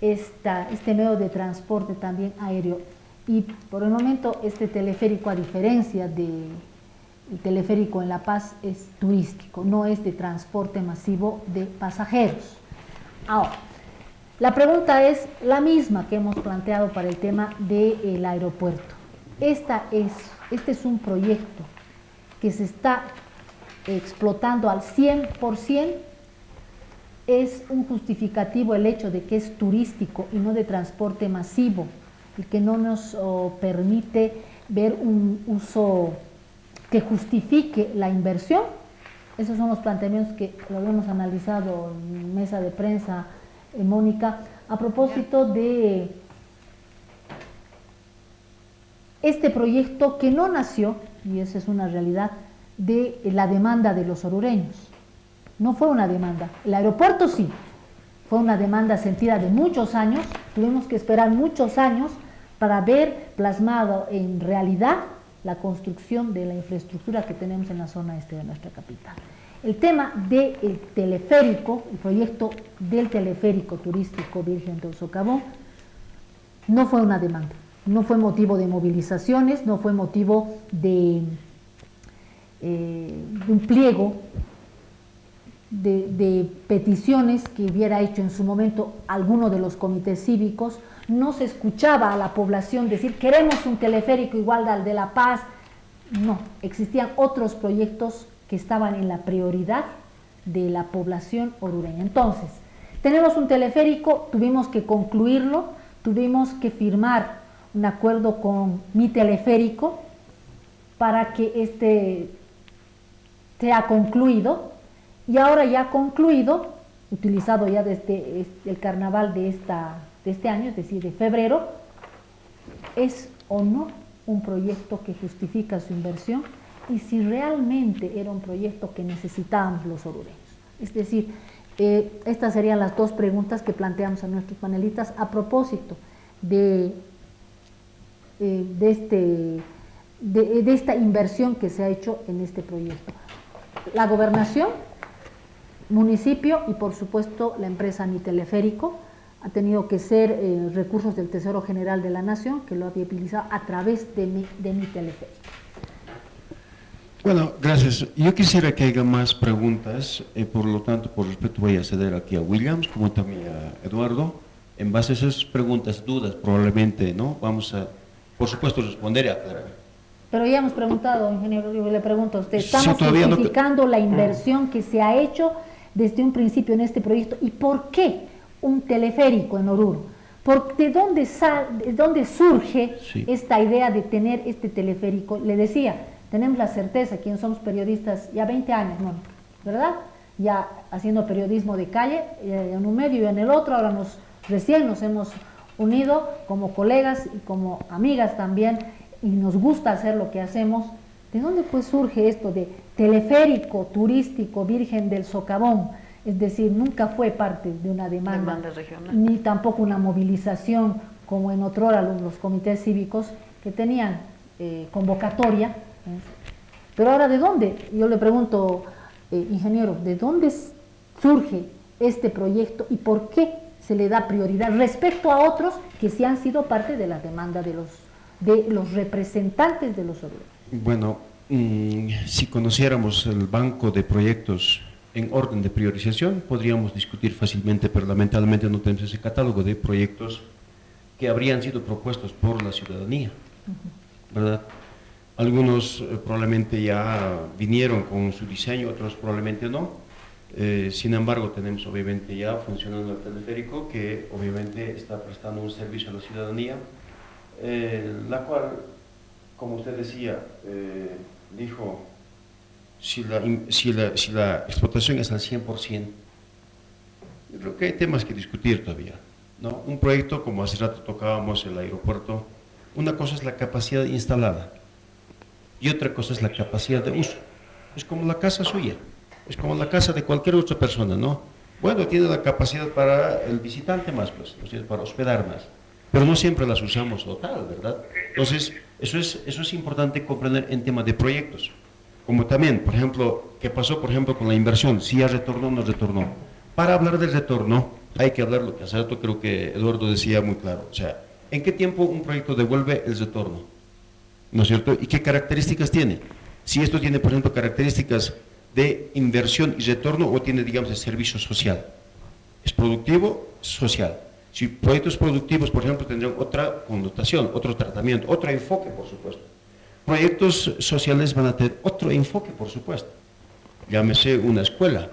este medio de transporte también aéreo. Y por el momento este teleférico, a diferencia del teleférico en La Paz, es turístico, no es de transporte masivo de pasajeros. Ahora, la pregunta es la misma que hemos planteado para el tema del aeropuerto. Este es un proyecto que se está explotando al 100%, es un justificativo el hecho de que es turístico y no de transporte masivo, y que no nos permite ver un uso que justifique la inversión. Esos son los planteamientos que lo habíamos analizado en mesa de prensa, Mónica, a propósito de este proyecto que no nació, y esa es una realidad, de la demanda de los orureños. No fue una demanda, el aeropuerto sí, fue una demanda sentida de muchos años, tuvimos que esperar muchos años para ver plasmado en realidad la construcción de la infraestructura que tenemos en la zona este de nuestra capital. El tema del teleférico, el proyecto del teleférico turístico Virgen del Socavón, no fue una demanda, no fue motivo de movilizaciones, no fue motivo de un pliego de peticiones que hubiera hecho en su momento alguno de los comités cívicos. No se escuchaba a la población decir queremos un teleférico igual al de La Paz. No, existían otros proyectos que estaban en la prioridad de la población orureña. Entonces, tenemos un teleférico, tuvimos que concluirlo, tuvimos que firmar un acuerdo con Mi Teleférico para que este sea concluido, y ahora ya concluido, utilizado ya desde el carnaval de este año, es decir, de febrero, ¿es o no un proyecto que justifica su inversión? Y si realmente era un proyecto que necesitábamos los orureños. Es decir, estas serían las dos preguntas que planteamos a nuestros panelistas a propósito de esta inversión que se ha hecho en este proyecto. La gobernación, municipio y por supuesto la empresa Mi Teleférico ha tenido que ser recursos del Tesoro General de la Nación, que lo ha viabilizado a través de Mi Teleférico. Bueno, gracias. Yo quisiera que haya más preguntas, por lo tanto, por respeto voy a ceder aquí a Williams, como también a Eduardo. En base a esas preguntas, dudas, probablemente, ¿no? Vamos a, por supuesto, responder y aclarar. Pero ya hemos preguntado, ingeniero, yo le pregunto a usted, ¿estamos justificando la inversión que se ha hecho desde un principio en este proyecto? ¿Y por qué un teleférico en Oruro? ¿De dónde surge esta idea de tener este teleférico? Le decía, tenemos la certeza, quienes somos periodistas ya 20 años, ¿no? ¿Verdad? Ya haciendo periodismo de calle, en un medio y en el otro, ahora recién nos hemos unido como colegas y como amigas también, y nos gusta hacer lo que hacemos. ¿De dónde pues surge esto de teleférico turístico Virgen del Socavón? Es decir, nunca fue parte de una demanda regional, ni tampoco una movilización como en otrora los comités cívicos que tenían convocatoria. Pero ahora, ¿de dónde? Yo le pregunto, ingeniero, ¿de dónde surge este proyecto y por qué se le da prioridad respecto a otros que sí han sido parte de la demanda de los representantes de los orureños? Bueno, si conociéramos el banco de proyectos en orden de priorización, podríamos discutir fácilmente, pero lamentablemente no tenemos ese catálogo de proyectos que habrían sido propuestos por la ciudadanía, ¿verdad? Algunos probablemente ya vinieron con su diseño, otros probablemente no. Sin embargo, tenemos obviamente ya funcionando el teleférico, que obviamente está prestando un servicio a la ciudadanía, la cual, como usted decía, dijo, si la explotación es al 100%, yo creo que hay temas que discutir todavía, ¿no? Un proyecto, como hace rato tocábamos el aeropuerto, una cosa es la capacidad instalada y otra cosa es la capacidad de uso. Es como la casa suya, es como la casa de cualquier otra persona, ¿no? Bueno, tiene la capacidad para el visitante más, pues, para hospedar más, pero no siempre las usamos total, ¿verdad? Entonces, eso es importante comprender en tema de proyectos. Como también, por ejemplo, ¿qué pasó, por ejemplo, con la inversión? Si ya retornó o no retornó. Para hablar del retorno, hay que hablar lo que hace rato creo que Eduardo decía muy claro, o sea, ¿en qué tiempo un proyecto devuelve el retorno? ¿No es cierto? ¿Y qué características tiene? Si esto tiene, por ejemplo, características de inversión y retorno o tiene, digamos, de servicio social. ¿Es productivo? Social. Si proyectos productivos, por ejemplo, tendrán otra connotación, otro tratamiento, otro enfoque, por supuesto. Proyectos sociales van a tener otro enfoque, por supuesto. Llámese una escuela.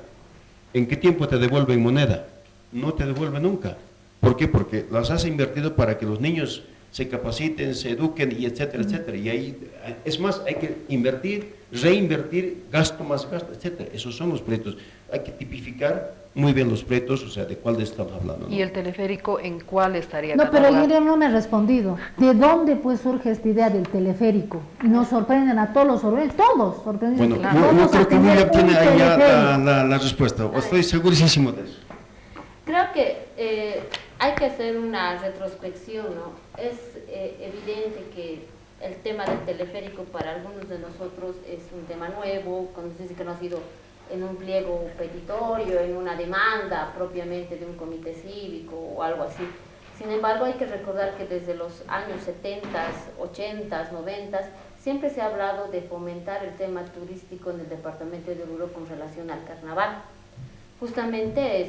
¿En qué tiempo te devuelven moneda? No te devuelve nunca. ¿Por qué? Porque las has invertido para que los niños se capaciten, se eduquen, y etcétera, etcétera. Y ahí, es más, hay que invertir, reinvertir, gasto más gasto, etcétera. Esos son los proyectos. Hay que tipificar muy bien los proyectos, o sea, de cuál estamos hablando, ¿no? ¿Y el teleférico en cuál estaría No, pero catalogado? Guillermo no me ha respondido. ¿De dónde pues surge esta idea del teleférico? Y nos sorprenden a todos los sorprenden, todos sorprenden. Bueno, Claro. yo creo que William tiene ahí ya la respuesta, estoy segurísimo de eso. Creo que hay que hacer una retrospección, ¿no? Es evidente que el tema del teleférico para algunos de nosotros es un tema nuevo, cuando se dice que no ha sido en un pliego petitorio, en una demanda propiamente de un comité cívico o algo así. Sin embargo, hay que recordar que desde los años 70, 80, 90, siempre se ha hablado de fomentar el tema turístico en el departamento de Oruro con relación al carnaval. Justamente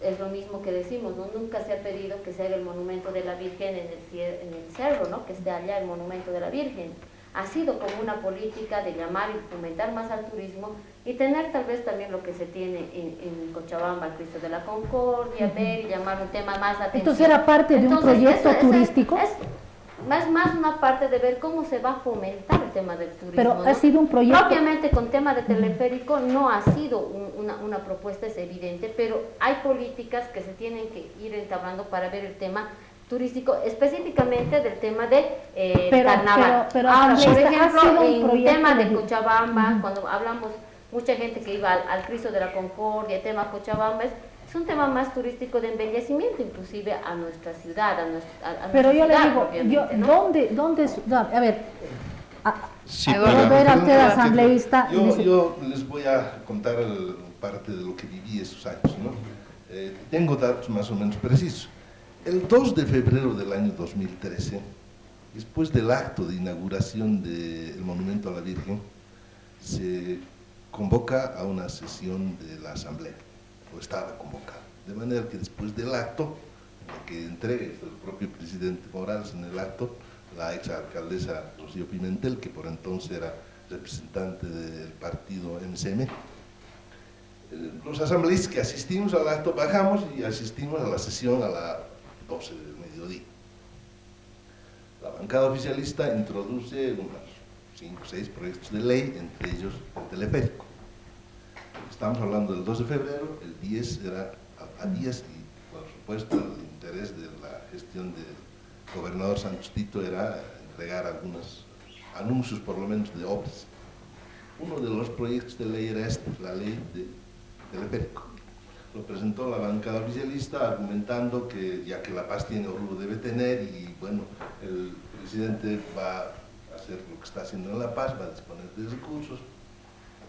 es lo mismo que decimos, ¿no? Nunca se ha pedido que se haga el monumento de la Virgen en el cerro, ¿no? Que esté allá el monumento de la Virgen. Ha sido como una política de llamar y fomentar más al turismo y tener tal vez también lo que se tiene en Cochabamba, el Cristo de la Concordia, ver y llamar un tema más de atención. Entonces era parte de un proyecto turístico. Es más una parte de ver cómo se va a fomentar el tema del turismo. Pero ¿no? ha sido un proyecto. Propiamente con tema de teleférico no ha sido una propuesta, es evidente, pero hay políticas que se tienen que ir entablando para ver el tema turístico, específicamente del tema de carnaval. Ahora, por ejemplo, en el tema de Cochabamba, cuando hablamos, mucha gente que iba al Cristo de la Concordia, el tema Cochabamba es un tema más turístico de embellecimiento, inclusive a nuestra ciudad, a nuestra Pero yo ciudad, le digo, ¿no? ¿dónde a ver, Sí, volver a usted asambleísta. Yo les voy a contar parte de lo que viví esos años, ¿no? Tengo datos más o menos precisos. El 2 de febrero del año 2013, después del acto de inauguración del Monumento a la Virgen, se convoca a una sesión de la Asamblea, o estaba convocada. De manera que después del acto, que entrega el propio presidente Morales en el acto, la exalcaldesa Rocío Pimentel, que por entonces era representante del partido MCM, los asambleístas que asistimos al acto bajamos y asistimos a la sesión a las 12 del mediodía. La bancada oficialista introduce unos 5 o 6 proyectos de ley, entre ellos el teleférico. Estamos hablando del 2 de febrero, el 10 era a días y por supuesto el interés de la gestión del gobernador Santos Tito era entregar algunos anuncios por lo menos de obras. Uno de los proyectos de ley era la ley de teleférico. Lo presentó la bancada oficialista argumentando que ya que La Paz tiene, Oruro debe tener, y bueno, el presidente va a hacer lo que está haciendo en La Paz, va a disponer de recursos,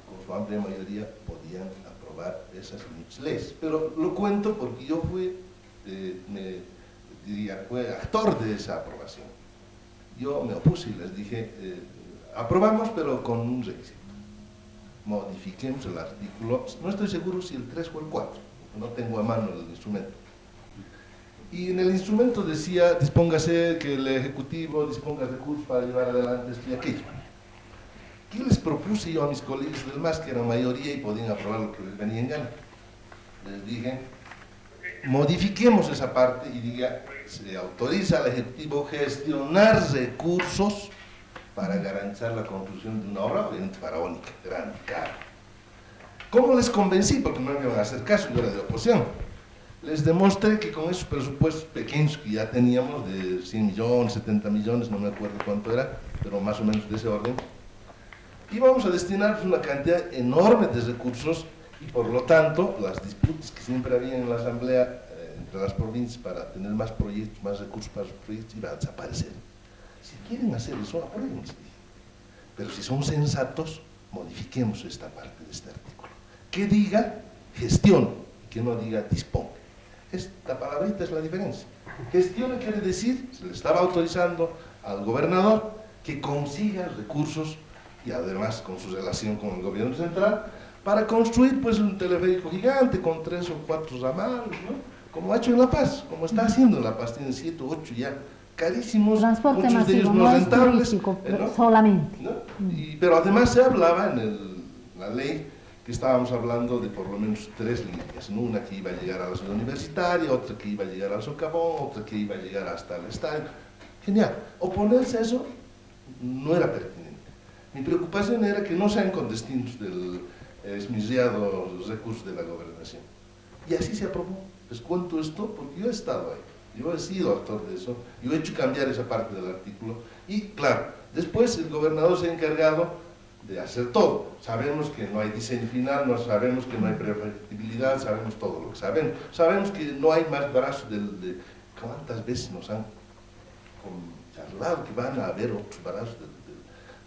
con su amplia mayoría podían aprobar esas leyes. Pero lo cuento porque yo fui, fue actor de esa aprobación. Yo me opuse y les dije, aprobamos pero con un requisito. Modifiquemos el artículo, no estoy seguro si el 3 o el 4, no tengo a mano el instrumento. Y en el instrumento decía, dispóngase que el Ejecutivo disponga recursos para llevar adelante esto y aquello. ¿Qué les propuse yo a mis colegas del MAS, que eran mayoría y podían aprobar lo que les venía en gana? Les dije, modifiquemos esa parte y diga, se autoriza al Ejecutivo gestionar recursos para garantizar la construcción de una obra obviamente faraónica, grande, cara. ¿Cómo les convencí? Porque no me iban a hacer caso, yo era de oposición. Les demostré que con esos presupuestos pequeños que ya teníamos, de 100 millones, 70 millones, no me acuerdo cuánto era, pero más o menos de ese orden, íbamos a destinar una cantidad enorme de recursos y por lo tanto las disputas que siempre había en la Asamblea entre las provincias para tener más proyectos, más recursos para sus proyectos, iban a desaparecer. Si quieren hacer eso, apruébense. Pero si son sensatos, modifiquemos esta parte de este artículo. Que diga gestión, que no diga disponga. Esta palabrita es la diferencia. Gestione quiere decir, se le estaba autorizando al gobernador que consiga recursos y además con su relación con el gobierno central para construir pues un teleférico gigante con 3 o 4 ramales, ¿no? Como ha hecho en La Paz, como está haciendo en La Paz, tiene 7 o 8 ya, carísimos, transporte muchos masivo, de ellos no no es rentables, turístico, ¿no? solamente. ¿No? Pero además se hablaba en la ley que estábamos hablando de por lo menos 3 líneas, ¿no? Una que iba a llegar a la ciudad universitaria, otra que iba a llegar al Socavón, otra que iba a llegar hasta el estadio. Genial. Oponerse a eso no era pertinente. Mi preocupación era que no sean condestinos del esmirriado recursos de la gobernación. Y así se aprobó. Les cuento esto porque yo he estado ahí, yo he sido autor de eso, yo he hecho cambiar esa parte del artículo y claro, después el gobernador se ha encargado de hacer todo. Sabemos que no hay diseño final, no sabemos que no hay prefactibilidad, sabemos todo lo que sabemos. Sabemos que no hay más brazos de cuántas veces nos han charlado que van a haber otros brazos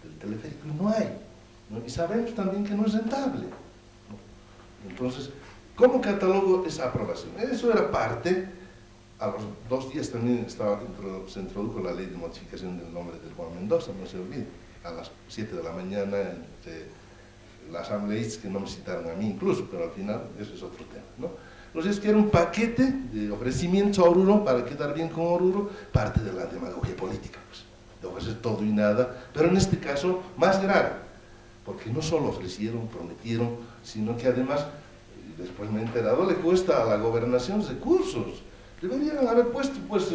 del teleférico y no hay, ¿no? Y sabemos también que no es rentable, ¿no? Entonces, ¿cómo catalogo esa aprobación? Eso era parte. A los 2 días también se introdujo la ley de modificación del nombre del Juan Mendoza, no se olvide, a las 7 de la mañana entre las asambleístas que no me citaron a mí incluso, pero al final ese es otro tema, ¿no? Entonces, que era un paquete de ofrecimientos a Oruro para quedar bien con Oruro, parte de la demagogia política, pues, de ofrecer todo y nada, pero en este caso más grave, porque no solo ofrecieron, prometieron, sino que además, después me he enterado, le cuesta a la gobernación recursos. Deberían haber puesto, pues,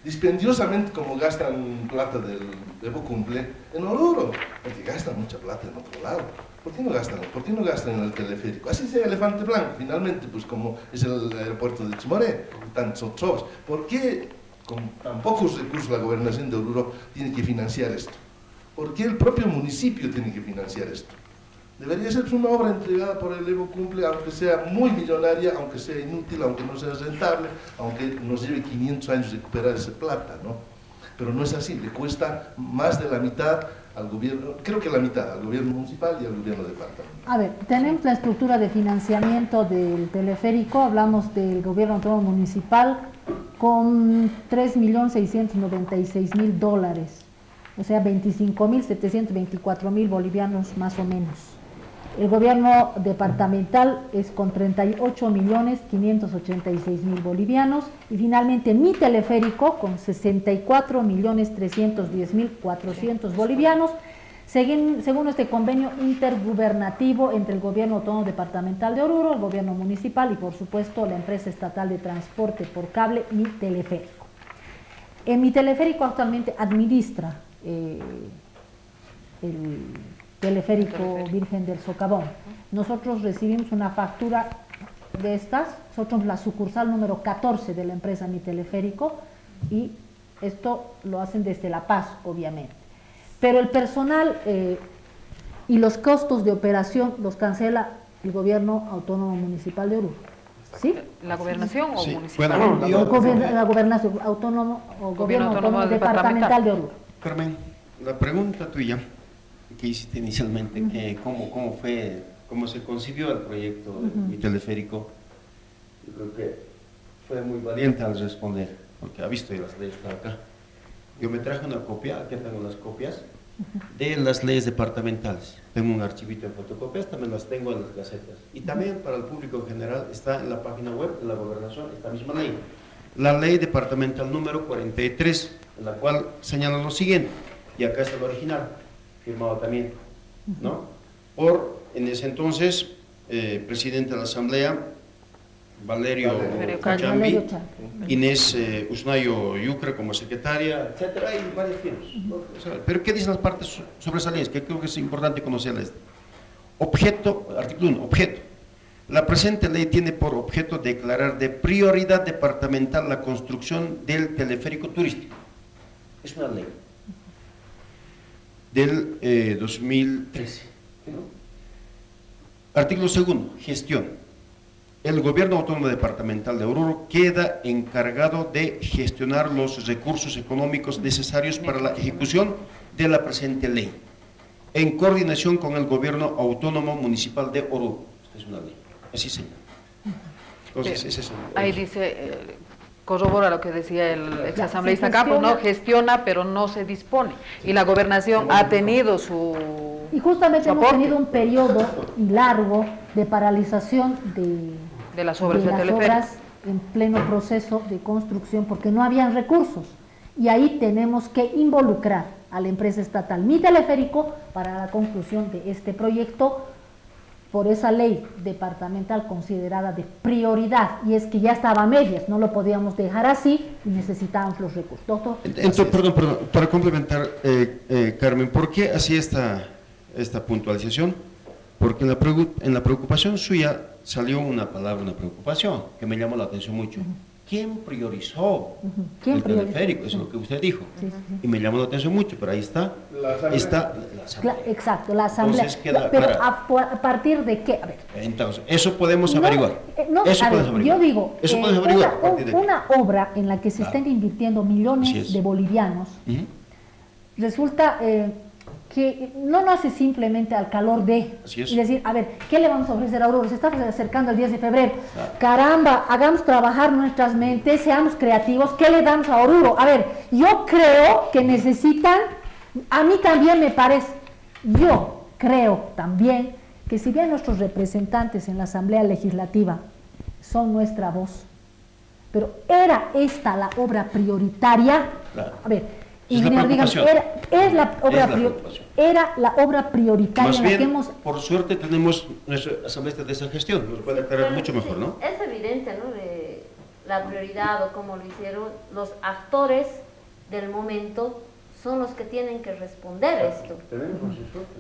dispendiosamente como gastan plata del Evo Cumple en Oruro, porque gastan mucha plata en otro lado. ¿Por qué no gastan? ¿Por qué no gastan en el teleférico? Así sea Elefante Blanco, finalmente, pues como es el aeropuerto de Chimoré, tantos otros. ¿Por qué con tan pocos recursos la gobernación de Oruro tiene que financiar esto? ¿Por qué el propio municipio tiene que financiar esto? Debería ser una obra entregada por el Evo Cumple, aunque sea muy millonaria, aunque sea inútil, aunque no sea rentable, aunque nos lleve 500 años recuperar esa plata, ¿no? Pero no es así, le cuesta más de la mitad al gobierno, creo que la mitad, al gobierno municipal y al gobierno departamental. A ver, tenemos la estructura de financiamiento del teleférico, hablamos del gobierno autónomo municipal con $3.696.000, o sea, 25.724.000 bolivianos más o menos. El gobierno departamental es con 38.586.000 bolivianos y finalmente mi teleférico con 64.310.400 bolivianos, según este convenio intergubernativo entre el gobierno autónomo departamental de Oruro, el gobierno municipal y por supuesto la empresa estatal de transporte por cable, Mi Teleférico. Mi teleférico actualmente administra el teleférico Virgen del Socavón. Nosotros recibimos una factura de estas, nosotros la sucursal número 14 de la empresa Mi Teleférico, y esto lo hacen desde La Paz, obviamente. Pero el personal y los costos de operación los cancela el gobierno autónomo municipal de Oruro. ¿Sí? ¿La gobernación o sí, municipal? Bueno, la gobernación autónomo o gobierno autónomo departamental de Oruro. Carmen, la pregunta tuya que hiciste inicialmente, que cómo se concibió el proyecto de Mi Teleférico, yo creo que fue muy valiente al responder, porque ha visto las leyes para acá. Yo me traje una copia, aquí tengo las copias de las leyes departamentales. Tengo un archivito en fotocopias, también las tengo en las gacetas. Y también para el público en general está en la página web de la gobernación esta misma ley. La ley departamental número 43, en la cual señala lo siguiente, y acá está el original, firmado también, ¿no? Por, en ese entonces, presidente de la Asamblea, Valerio Cachambi, Inés Usnayo Yucra como secretaria, etcétera, y varios firmas. Pero ¿qué dicen las partes sobresalientes? Que creo que es importante conocerlas. Objeto, artículo 1, objeto. La presente ley tiene por objeto declarar de prioridad departamental la construcción del teleférico turístico. Es una ley del 2013. ¿No? Artículo 2, gestión. El gobierno autónomo departamental de Oruro queda encargado de gestionar los recursos económicos necesarios para la ejecución de la presente ley, en coordinación con el gobierno autónomo municipal de Oruro. Esta es una ley, así señala. Entonces, ese es ahí dice, corrobora lo que decía el exasambleísta Campos, ¿no? Gestiona, pero no se dispone. Y la gobernación ha tenido su... Y justamente hemos tenido un periodo largo de paralización de las obras de teleférico. obras en pleno proceso de construcción porque no habían recursos. Y ahí tenemos que involucrar a la empresa estatal Mi Teleférico para la conclusión de este proyecto por esa ley departamental considerada de prioridad, y es que ya estaba a medias, no lo podíamos dejar así y necesitábamos los recursos. Doctor. Entonces, perdón, para complementar, Carmen, ¿por qué hacía esta puntualización? Porque en la preocupación suya salió una palabra, una preocupación, que me llamó la atención mucho. ¿Quién priorizó el teleférico? Eso es lo que usted dijo. Sí. Y me llamó la atención mucho, pero ahí está. La asamblea. Exacto, la asamblea. Entonces, pero ¿a partir de qué? A ver. Entonces, eso podemos averiguar. Yo digo, eso podemos averiguar. Una obra en la que se estén invirtiendo millones de bolivianos, resulta que no nace simplemente al calor de, y decir, a ver, ¿qué le vamos a ofrecer a Oruro? Se está acercando el 10 de febrero, caramba, hagamos trabajar nuestras mentes, seamos creativos, ¿qué le damos a Oruro? A ver, yo creo que necesitan, a mí también me parece, yo creo también que si bien nuestros representantes en la Asamblea Legislativa son nuestra voz, pero ¿era esta la obra prioritaria? A ver, ingeniero, dígame, era la obra prioritaria más en la bien, que hemos... por suerte tenemos nuestra asambleísta de esa gestión, nos puede aclarar mucho mejor, ¿no? Es evidente, ¿no?, de la prioridad o cómo lo hicieron. Los actores del momento son los que tienen que responder esto.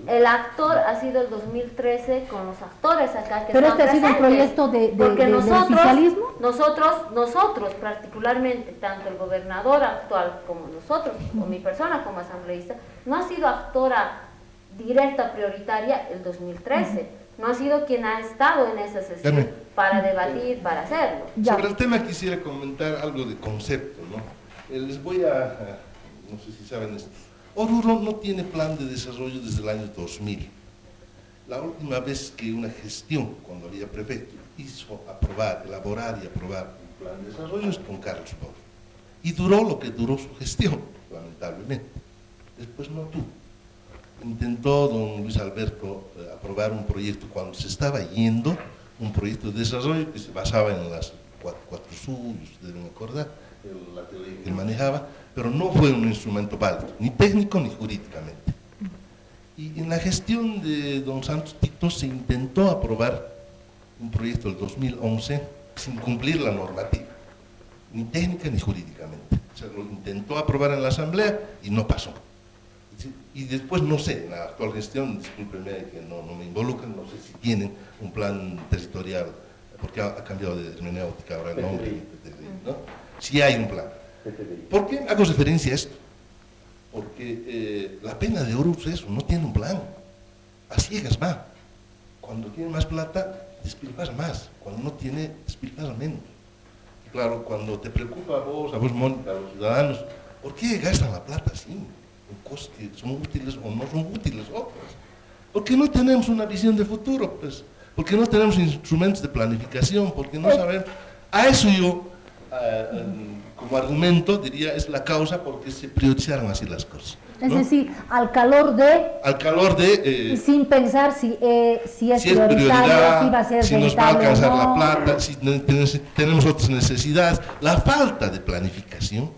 El actor ha sido el 2013 con los actores acá que pero están este ha sido un proyecto porque oficialismo. Nosotros particularmente, tanto el gobernador actual como nosotros, o mi persona como asambleísta, no ha sido actora directa prioritaria el 2013. No ha sido quien ha estado en esa sesión para debatir, para hacerlo. Sobre el tema quisiera comentar algo de concepto, ¿no? Les voy a... no sé si saben esto. Oruro no tiene plan de desarrollo desde el año 2000. La última vez que una gestión, cuando había prefecto, hizo elaborar y aprobar un plan de desarrollo es con Carlos Pau. Y duró lo que duró su gestión, lamentablemente. Después no tuvo. Intentó don Luis Alberto aprobar un proyecto cuando se estaba yendo, un proyecto de desarrollo que se basaba en las cuatro suyos, ustedes deben acordar, la teoría que él manejaba, pero no fue un instrumento válido, ni técnico ni jurídicamente. Y en la gestión de don Santos Tito se intentó aprobar un proyecto del 2011 sin cumplir la normativa, ni técnica ni jurídicamente. O sea, lo intentó aprobar en la asamblea y no pasó. Y después, no sé, en la actual gestión, discúlpenme que no me involucran, no sé si tienen un plan territorial, porque ha cambiado de hermenéutica ahora el nombre, ¿no? Si hay un plan. ¿Por qué hago referencia a esto? Porque la pena de Oruro es eso, no tiene un plan. A ciegas va. Cuando tiene más plata, despilfarra más. Cuando no tiene, despilfarra menos. Y claro, cuando te preocupa a vos, Mónica, a los ciudadanos, ¿por qué gastan la plata así? En cosas que son útiles o no son útiles otras. Porque no tenemos una visión de futuro, pues. Porque no tenemos instrumentos de planificación, porque no sabemos. A eso yo, como argumento, diría, es la causa porque se priorizaron así las cosas, ¿no? Es decir, al calor de... y sin pensar si es prioridad, si va a ser si nos va a rentable alcanzar o no. la plata, si tenemos otras necesidades. La falta de planificación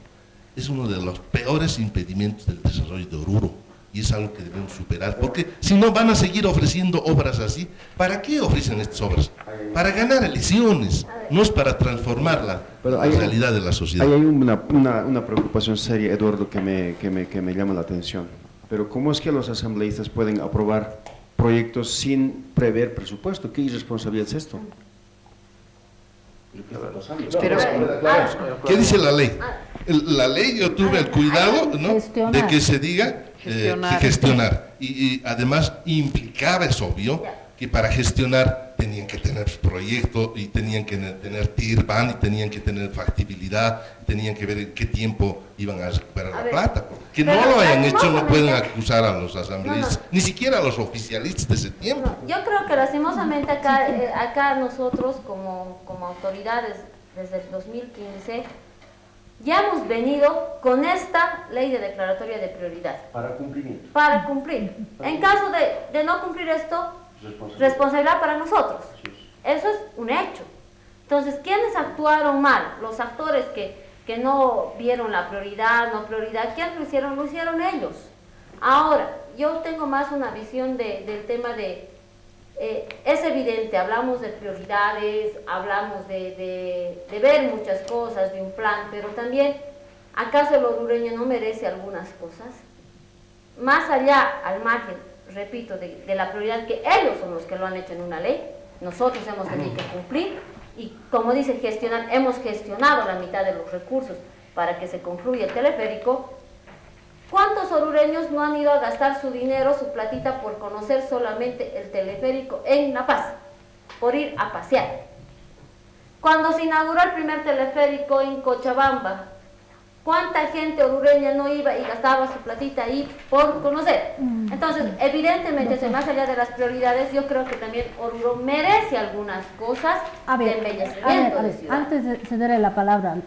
es uno de los peores impedimentos del desarrollo de Oruro. Y es algo que debemos superar, porque si no van a seguir ofreciendo obras así. ¿Para qué ofrecen estas obras? Para ganar elecciones, no es para transformar la realidad de la sociedad. Hay una preocupación seria, Eduardo, que me llama la atención. Pero ¿cómo es que los asambleístas pueden aprobar proyectos sin prever presupuesto? ¿Qué irresponsabilidad es esto? ¿Qué dice la ley? La ley, yo tuve el cuidado, ¿no?, de que se diga gestionar. Y además implicaba, es obvio, que para gestionar tenían que tener proyecto y tenían que tener TIRBAN y tenían que tener factibilidad, tenían que ver en qué tiempo iban a recuperar la plata. Que no lo hayan hecho no pueden acusar a los asambleístas, ni siquiera a los oficialistas de ese tiempo. Yo creo que lastimosamente acá nosotros como autoridades desde el 2015 ya hemos venido con esta ley de declaratoria de prioridad. Para cumplir. Para cumplir. En caso de no cumplir esto, responsabilidad para nosotros. Eso es un hecho. Entonces, ¿quiénes actuaron mal? Los actores que no vieron la prioridad, ¿quiénes lo hicieron? Lo hicieron ellos. Ahora, yo tengo más una visión del tema de... es evidente, hablamos de prioridades, hablamos de ver muchas cosas, de un plan, pero también, ¿acaso el orureño no merece algunas cosas? Más allá, al margen, repito, de la prioridad que ellos son los que lo han hecho en una ley, nosotros hemos tenido que cumplir y, como dice, gestionar, hemos gestionado la mitad de los recursos para que se concluya el teleférico. ¿Cuántos orureños no han ido a gastar su dinero, su platita, por conocer solamente el teleférico en La Paz, por ir a pasear? Cuando se inauguró el primer teleférico en Cochabamba, ¿cuánta gente orureña no iba y gastaba su platita ahí por conocer? Entonces, evidentemente, más allá de las prioridades, yo creo que también Oruro merece algunas cosas de embellecimiento de ciudad. Antes de cederle la palabra,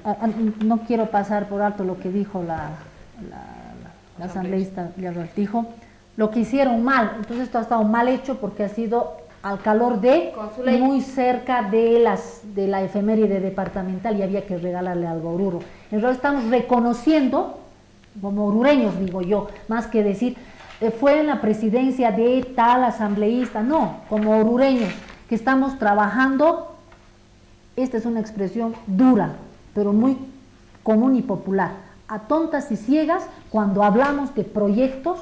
no quiero pasar por alto lo que dijo la asambleísta dijo, lo que hicieron mal. Entonces esto ha estado mal hecho porque ha sido al calor de, muy cerca de la efeméride departamental y había que regalarle algo a Oruro. En realidad estamos reconociendo, como orureños digo yo, más que decir, fue en la presidencia de tal asambleísta, no, como orureños, que estamos trabajando, esta es una expresión dura, pero muy común y popular, a tontas y ciegas cuando hablamos de proyectos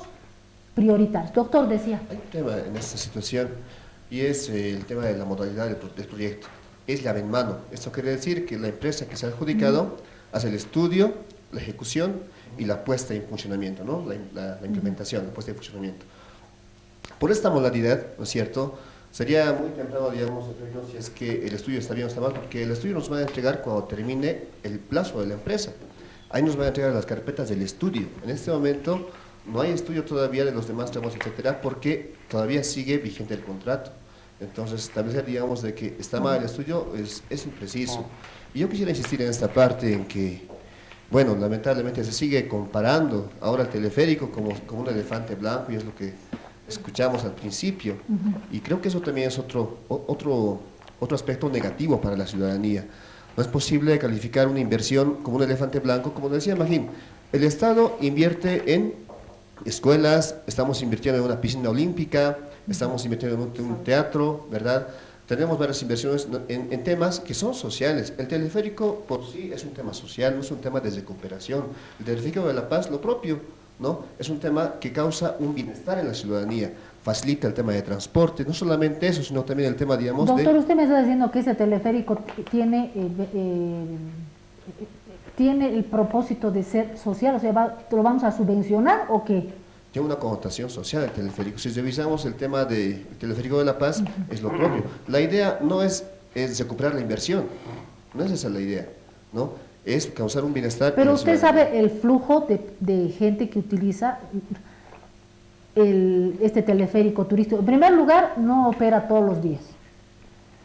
prioritarios. Doctor, decía. Hay un tema en esta situación y es el tema de la modalidad del proyecto. Es llave en mano. Esto quiere decir que la empresa que se ha adjudicado hace el estudio, la ejecución y la puesta en funcionamiento, ¿no? La implementación, la puesta en funcionamiento. Por esta modalidad, ¿no es cierto?, sería muy temprano, digamos, si es que el estudio está bien o está mal, porque el estudio nos va a entregar cuando termine el plazo de la empresa. Ahí nos van a entregar las carpetas del estudio. En este momento no hay estudio todavía de los demás tramos, etcétera, porque todavía sigue vigente el contrato. Entonces, establecer, digamos, de que está mal el estudio es impreciso. Y yo quisiera insistir en esta parte en que, bueno, lamentablemente se sigue comparando ahora el teleférico como un elefante blanco, y es lo que escuchamos al principio. Y creo que eso también es otro aspecto negativo para la ciudadanía. No es posible calificar una inversión como un elefante blanco, como decía Magín. El Estado invierte en escuelas, estamos invirtiendo en una piscina olímpica, estamos invirtiendo en un teatro, ¿verdad? Tenemos varias inversiones en temas que son sociales. El teleférico por sí es un tema social, no es un tema de recuperación. El teleférico de La Paz, lo propio, ¿no? Es un tema que causa un bienestar en la ciudadanía, facilita el tema de transporte, no solamente eso, sino también el tema, digamos, Doctor, usted me está diciendo que ese teleférico tiene el propósito de ser social, o sea, ¿lo vamos a subvencionar o qué? Tiene una connotación social el teleférico. Si revisamos el tema del teleférico de La Paz, es lo propio. La idea no es recuperar la inversión, no es esa la idea, ¿no? Es causar un bienestar. Pero usted sabe el flujo de gente que utiliza este teleférico turístico. En primer lugar, no opera todos los días.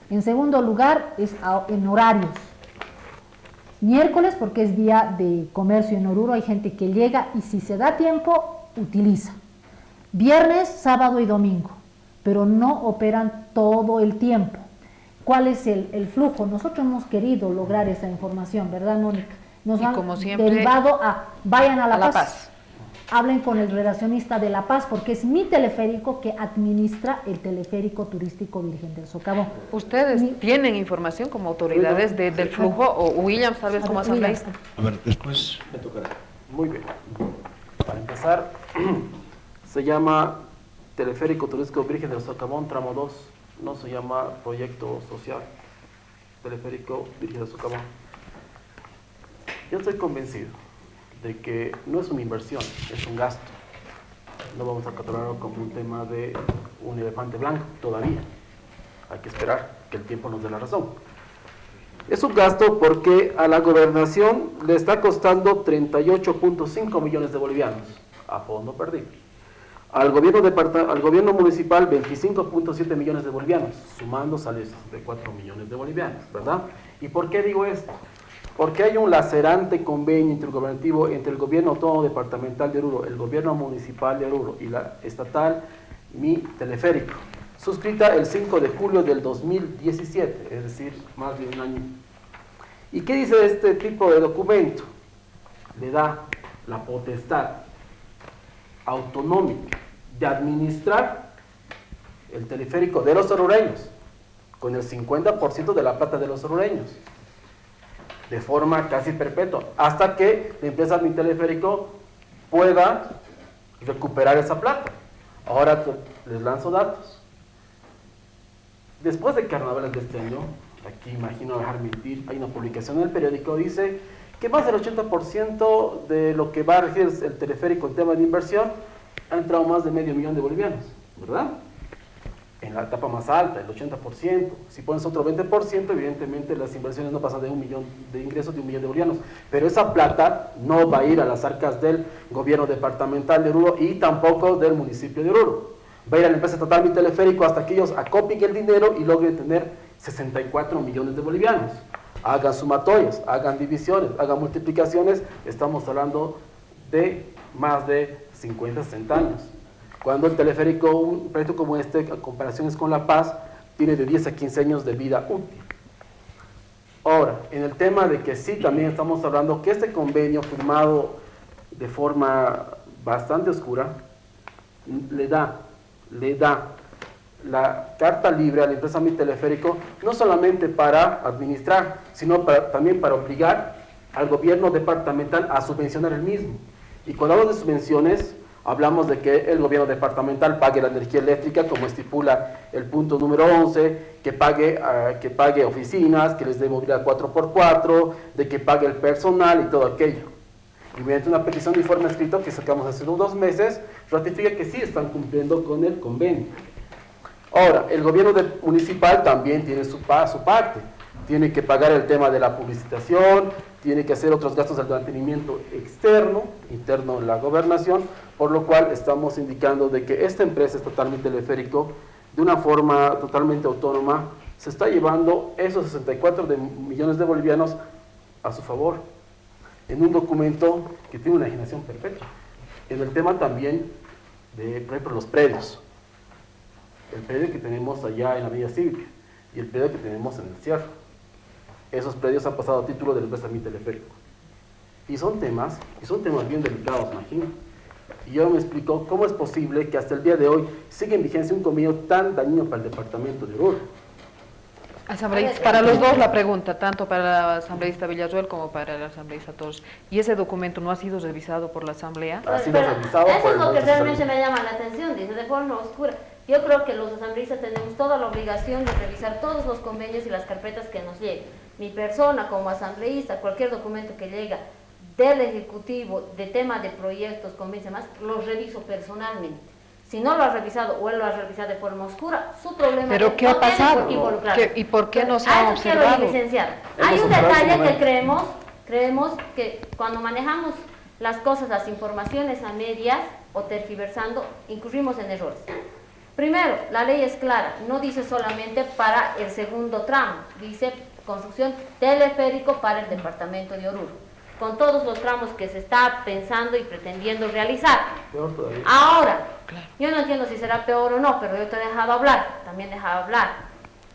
En segundo lugar, es en horarios. Miércoles, porque es día de comercio en Oruro, hay gente que llega y si se da tiempo, utiliza. Viernes, sábado y domingo, pero no operan todo el tiempo. ¿Cuál es el flujo? Nosotros hemos querido lograr esa información, ¿verdad, Mónica? Nos han como siempre, derivado a vayan a La Paz. Hablen con el relacionista de La Paz, porque es mi teleférico que administra el teleférico turístico Virgen del Socavón. ¿Ustedes tienen información como autoridades del flujo? ¿O Williams, tal vez, como asambleísta? A ver, después me tocará. Muy bien. Para empezar, se llama Teleférico Turístico Virgen del Socavón, tramo 2. No se llama Proyecto Social. Teleférico Virgen del Socavón. Yo estoy convencido de que no es una inversión, es un gasto. No vamos a catalogarlo como un tema de un elefante blanco todavía. hay que esperar que el tiempo nos dé la razón. Es un gasto porque a la gobernación le está costando 38.5 millones de bolivianos, a fondo perdido. Al gobierno municipal 25.7 millones de bolivianos, sumando sale 64 millones de bolivianos, ¿verdad? ¿Y por qué digo esto? Porque hay un lacerante convenio intergubernativo entre el gobierno autónomo departamental de Oruro, el gobierno municipal de Oruro y la estatal Mi Teleférico, suscrita el 5 de julio del 2017, es decir, más de un año. ¿Y qué dice este tipo de documento? Le da la potestad autonómica de administrar el teleférico de los orureños, con el 50% de la plata de los orureños, de forma casi perpetua, hasta que la empresa Mi Teleférico pueda recuperar esa plata. Ahora les lanzo datos. Después de carnavales de este año, aquí imagino dejar mentir, hay una publicación en el periódico, dice que más del 80% de lo que va a regir el teleférico en tema de inversión ha entrado más de medio millón de bolivianos, ¿verdad? En la etapa más alta, el 80%. Si pones otro 20%, evidentemente las inversiones no pasan de 1 millón de ingresos, de 1 millón de bolivianos. Pero esa plata no va a ir a las arcas del gobierno departamental de Oruro y tampoco del municipio de Oruro. Va a ir a la empresa estatal Mi Teleférico hasta que ellos acopien el dinero y logren tener 64 millones de bolivianos. Hagan sumatorias, hagan divisiones, hagan multiplicaciones, estamos hablando de más de 50, 60 años. Cuando el teleférico, un proyecto como este, en comparaciones con La Paz, tiene de 10 a 15 años de vida útil. Ahora, en el tema de que sí, también estamos hablando que este convenio firmado de forma bastante oscura, le da la carta libre a la empresa Mi Teleférico, no solamente para administrar, sino también para obligar al gobierno departamental a subvencionar el mismo. Y cuando hablamos de subvenciones, hablamos de que el gobierno departamental pague la energía eléctrica, como estipula el punto número 11, que pague oficinas, que les dé movilidad 4x4, de que pague el personal y todo aquello. Y mediante una petición de informe escrito que sacamos hace 2 meses, ratifica que sí están cumpliendo con el convenio. Ahora, el gobierno municipal también tiene su parte. Tiene que pagar el tema de la publicitación, tiene que hacer otros gastos de mantenimiento externo, interno en la gobernación, por lo cual estamos indicando de que esta empresa estatal Mi Teleférico, de una forma totalmente autónoma, se está llevando esos 64 millones de bolivianos a su favor, en un documento que tiene una enajenación perpetua. En el tema también de, por ejemplo, los predios. El predio que tenemos allá en la Villa Cívica y el predio que tenemos en el Cierro. Esos predios han pasado a título de la empresa Mi Teleférico. Y son temas bien delicados, imagino. Y yo me explico cómo es posible que hasta el día de hoy siga en vigencia un convenio tan dañino para el departamento de Oruro. Asambleísta, para los dos la pregunta, tanto para la asambleísta Villarroel como para la asambleísta Torres. ¿Y ese documento no ha sido revisado por la asamblea? Ha sido revisado. Eso es lo que realmente me llama la atención, dice, de forma oscura. Yo creo que los asambleístas tenemos toda la obligación de revisar todos los convenios y las carpetas que nos lleguen. Mi persona como asambleísta, cualquier documento que llega del Ejecutivo de tema de proyectos, convenios y demás, los reviso personalmente. Si no lo ha revisado o él lo ha revisado de forma oscura, su problema. ¿Pero qué ha pasado? ¿Y por qué no se ha observado? Hay un detalle que creemos que cuando manejamos las cosas, las informaciones a medias o tergiversando, incurrimos en errores. Primero, la ley es clara, no dice solamente para el segundo tramo, dice construcción teleférico para el departamento de Oruro, con todos los tramos que se está pensando y pretendiendo realizar. Ahora, yo no entiendo si será peor o no, pero yo te he dejado hablar, también he dejado hablar.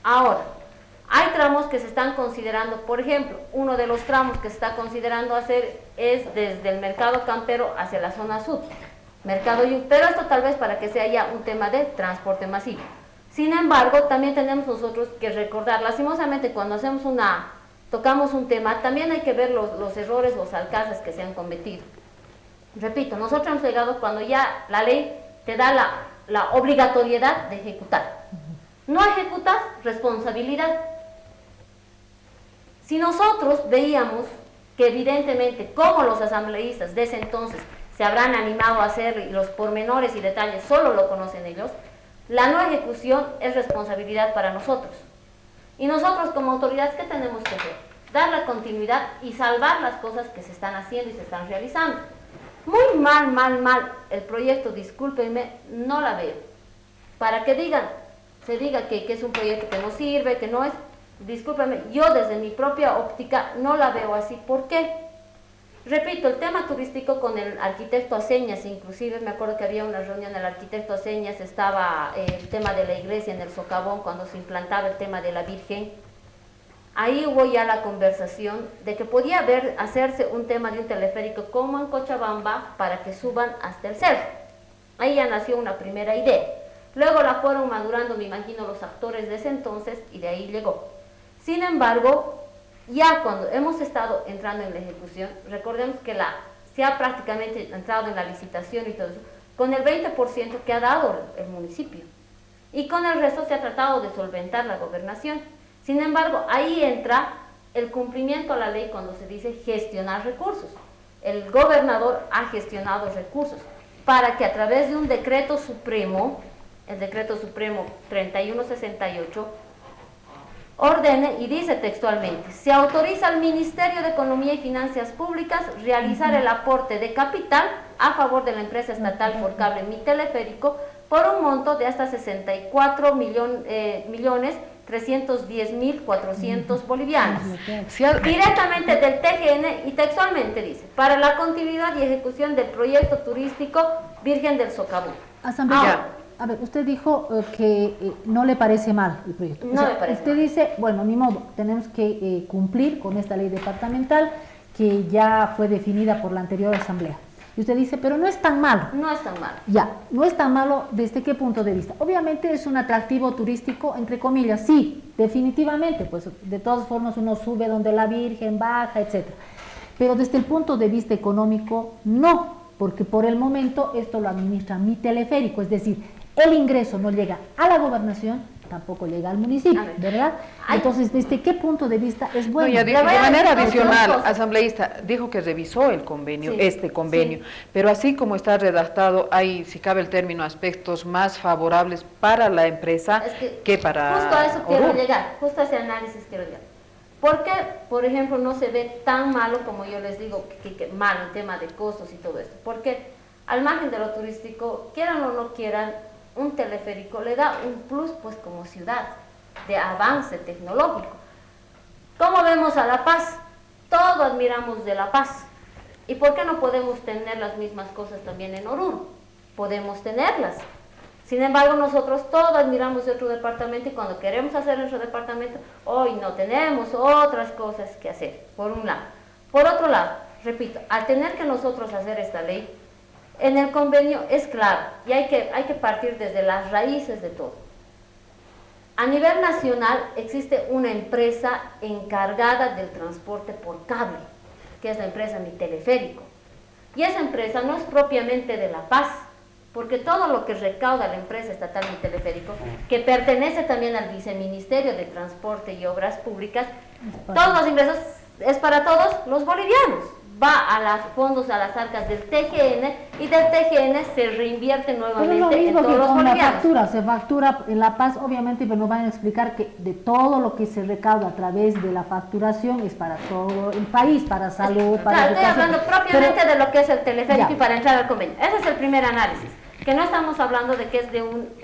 Ahora, hay tramos que se están considerando, por ejemplo, uno de los tramos que se está considerando hacer es desde el mercado campero hacia la zona sur. Pero esto tal vez para que sea ya un tema de transporte masivo. Sin embargo, también tenemos nosotros que recordar, lastimosamente cuando tocamos un tema, también hay que ver los errores, los alcances que se han cometido. Repito, nosotros hemos llegado cuando ya la ley te da la obligatoriedad de ejecutar. No ejecutas, responsabilidad. Si nosotros veíamos que evidentemente, como los asambleístas de ese entonces se habrán animado a hacer y los pormenores y detalles solo lo conocen ellos, La no ejecución es responsabilidad para nosotros. Y nosotros como autoridades, ¿qué tenemos que hacer? Dar la continuidad y salvar las cosas que se están haciendo y se están realizando. Muy mal el proyecto, discúlpenme, no la veo. Para que se diga que es un proyecto que no sirve, que no es, discúlpenme, yo desde mi propia óptica no la veo así. ¿Por qué? Repito, el tema turístico con el arquitecto Aceñas, inclusive me acuerdo que había una reunión del arquitecto Aceñas, estaba el tema de la iglesia en el Socavón cuando se implantaba el tema de la Virgen. Ahí hubo ya la conversación de que podía hacerse un tema de un teleférico como en Cochabamba para que suban hasta el cerro. Ahí ya nació una primera idea. Luego la fueron madurando, me imagino, los actores de ese entonces y de ahí llegó. Sin embargo, ya cuando hemos estado entrando en la ejecución, recordemos que se ha prácticamente entrado en la licitación y todo eso, con el 20% que ha dado el municipio. Y con el resto se ha tratado de solventar la gobernación. Sin embargo, ahí entra el cumplimiento a la ley cuando se dice gestionar recursos. El gobernador ha gestionado recursos para que a través de un decreto supremo, el decreto supremo 3168, ordene y dice textualmente: se autoriza al Ministerio de Economía y Finanzas Públicas realizar el aporte de capital a favor de la empresa estatal por cable Mi Teleférico por un monto de hasta 64.310.400 bolivianos, directamente del TGN, y textualmente dice: para la continuidad y ejecución del proyecto turístico Virgen del Socavón. Asamblea, a ver, usted dijo que no le parece mal el proyecto. No me parece usted mal. dice, bueno, ni modo, tenemos que cumplir con esta ley departamental que ya fue definida por la anterior asamblea. Y usted dice, pero no es tan malo. No es tan malo. Ya, no es tan malo, ¿desde qué punto de vista? Obviamente es un atractivo turístico, entre comillas, sí, definitivamente, pues de todas formas uno sube donde la Virgen, baja, etcétera. Pero desde el punto de vista económico, no, porque por el momento esto lo administra Mi Teleférico, es decir, el ingreso no llega a la gobernación, tampoco llega al municipio, ¿verdad? Entonces, ¿desde qué punto de vista es bueno? No, ya dijo, de manera adicional, asambleísta, dijo que revisó el convenio, este convenio, pero así como está redactado, hay, si cabe el término, aspectos más favorables para la empresa que para justo a eso quiero llegar, justo a ese análisis quiero llegar. ¿Por qué, por ejemplo, no se ve tan malo como yo les digo, que malo el tema de costos y todo esto? Porque al margen de lo turístico, quieran o no quieran, un teleférico le da un plus, pues, como ciudad de avance tecnológico. ¿Cómo vemos a La Paz? Todo admiramos de La Paz. ¿Y por qué no podemos tener las mismas cosas también en Oruro? Podemos tenerlas. Sin embargo, nosotros todo admiramos de otro departamento y cuando queremos hacer nuestro departamento, hoy no tenemos otras cosas que hacer, por un lado. Por otro lado, repito, al tener que nosotros hacer esta ley, en el convenio es claro y hay que partir desde las raíces de todo. A nivel nacional existe una empresa encargada del transporte por cable, que es la empresa Mi Teleférico. Y esa empresa no es propiamente de La Paz, porque todo lo que recauda la empresa estatal Mi Teleférico, que pertenece también al Viceministerio de Transporte y Obras Públicas, todos los ingresos es para todos los bolivianos. Va a los fondos, a las arcas del TGN, y del TGN se reinvierte nuevamente en todos los bolivianos. Se factura en La Paz, obviamente, pero nos van a explicar que de todo lo que se recauda a través de la facturación es para todo el país, para salud, para educación. Estoy hablando propiamente de lo que es el teleférico y para entrar al convenio. Ese es el primer análisis, que no estamos hablando de que